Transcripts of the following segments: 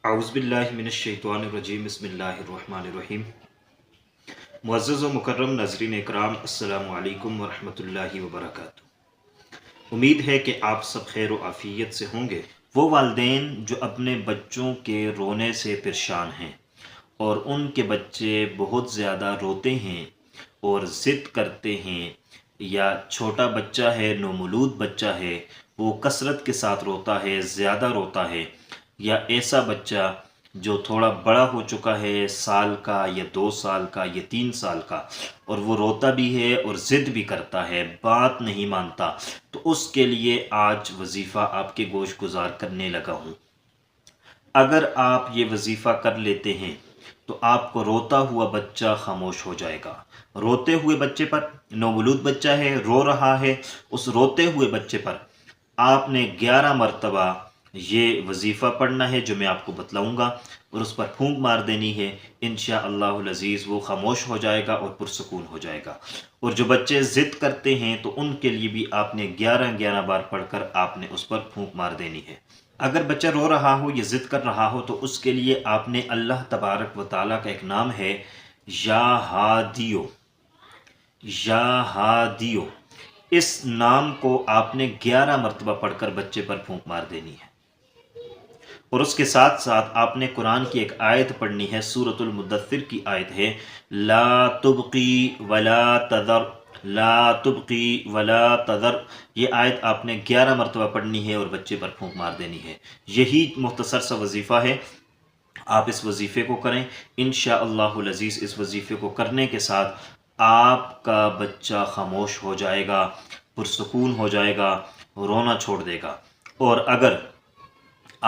اعوذ باللہ من الشیطان الرجیم بسم اللہ الرحمن الرحیم۔ معزز و مکرم ناظرین اکرام، السلام علیکم ورحمۃ اللہ وبرکاتہ۔ امید ہے کہ آپ سب خیر و عافیت سے ہوں گے۔ وہ والدین جو اپنے بچوں کے رونے سے پریشان ہیں اور ان کے بچے بہت زیادہ روتے ہیں اور ضد کرتے ہیں، یا چھوٹا بچہ ہے، نومولود بچہ ہے، وہ کثرت کے ساتھ روتا ہے، زیادہ روتا ہے، یا ایسا بچہ جو تھوڑا بڑا ہو چکا ہے، سال کا یا 2 سال کا یا 3 سال کا، اور وہ روتا بھی ہے اور ضد بھی کرتا ہے، بات نہیں مانتا، تو اس کے لیے آج وظیفہ آپ کے گوش گزار کرنے لگا ہوں۔ اگر آپ یہ وظیفہ کر لیتے ہیں تو آپ کو روتا ہوا بچہ خاموش ہو جائے گا۔ روتے ہوئے بچے پر، نومولود بچہ ہے، رو رہا ہے، اس روتے ہوئے بچے پر آپ نے 11 مرتبہ یہ وظیفہ پڑھنا ہے جو میں آپ کو بتلاؤں گا، اور اس پر پھونک مار دینی ہے۔ انشاءاللہ العزیز وہ خاموش ہو جائے گا اور پرسکون ہو جائے گا۔ اور جو بچے ضد کرتے ہیں تو ان کے لیے بھی آپ نے 11 بار پڑھ کر آپ نے اس پر پھونک مار دینی ہے۔ اگر بچہ رو رہا ہو یا ضد کر رہا ہو تو اس کے لیے آپ نے اللہ تبارک و تعالیٰ کا ایک نام ہے، یا ہادیو، یا ہادیو، اس نام کو آپ نے 11 مرتبہ پڑھ کر بچے پر پھونک مار دینی ہے۔ اور اس کے ساتھ ساتھ آپ نے قرآن کی ایک آیت پڑھنی ہے، سورۃ المدثر کی آیت ہے، لا تبقی ولا تذر، لا تبقی ولا تذر، یہ آیت آپ نے 11 مرتبہ پڑھنی ہے اور بچے پر پھونک مار دینی ہے۔ یہی مختصر سا وظیفہ ہے، آپ اس وظیفے کو کریں انشاءاللہ العزیز۔ اس وظیفے کو کرنے کے ساتھ آپ کا بچہ خاموش ہو جائے گا، پرسکون ہو جائے گا، رونا چھوڑ دے گا۔ اور اگر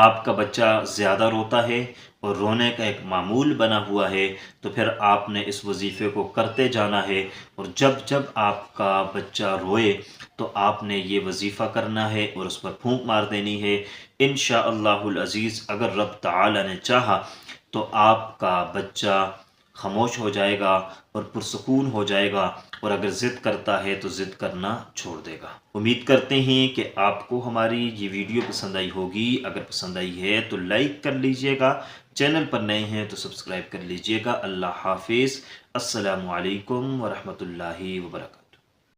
آپ کا بچہ زیادہ روتا ہے اور رونے کا ایک معمول بنا ہوا ہے تو پھر آپ نے اس وظیفے کو کرتے جانا ہے، اور جب جب آپ کا بچہ روئے تو آپ نے یہ وظیفہ کرنا ہے اور اس پر پھونک مار دینی ہے۔ انشاءاللہ العزیز اگر رب تعالی نے چاہا تو آپ کا بچہ خاموش ہو جائے گا اور پرسکون ہو جائے گا، اور اگر ضد کرتا ہے تو ضد کرنا چھوڑ دے گا۔ امید کرتے ہیں کہ آپ کو ہماری یہ ویڈیو پسند آئی ہوگی۔ اگر پسند آئی ہے تو لائک کر لیجئے گا، چینل پر نئے ہیں تو سبسکرائب کر لیجئے گا۔ اللہ حافظ، السلام علیکم ورحمۃ اللہ وبرکاتہ۔